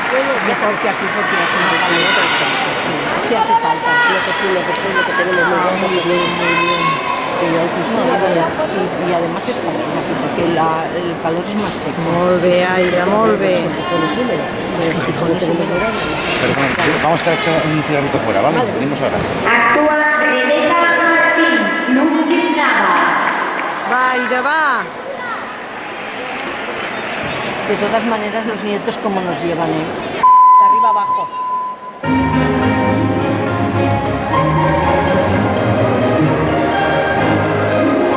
Mejor que aquí porque hace más calor. Sí, es que hace falta. Lo que sí, lo que tenemos muy bien. Que yo aquí estoy, y además es fácil aquí porque el calor es más seco. Molt bé, Aida, molt bé. Gijones húmedos. Los Gijones húmedos. Perdón, vamos a echar un cigarrito fuera, ¿vale? Venimos ahora. Actúa Rebeca Martín, Club Gimnava. Va, Aida, va. De todas maneras, los nietos como nos llevan, de arriba abajo.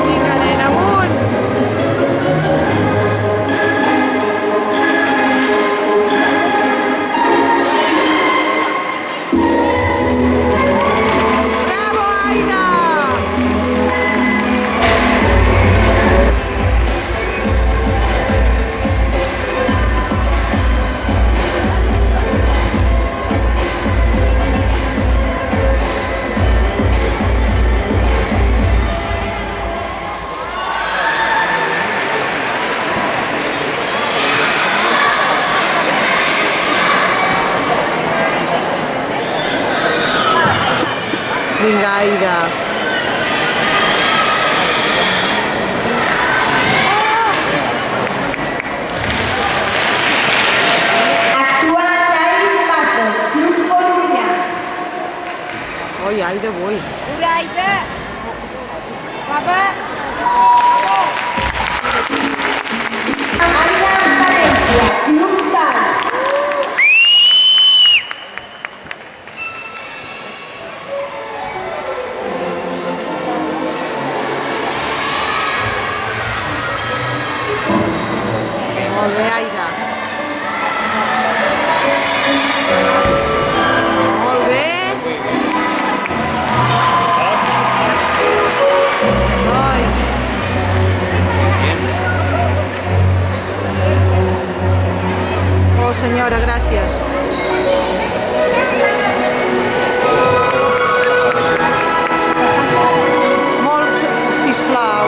Vinga, nena, amunt. Bravo, Aida. Vinga, Aida. Actúa Thais Patos, Club Coruña. Oi, Aida, voy. Aida Valencia, Club Sal. Molt bé, Aida. Molt bé. Ai. Oh, senyora, gràcies. Molt, sisplau.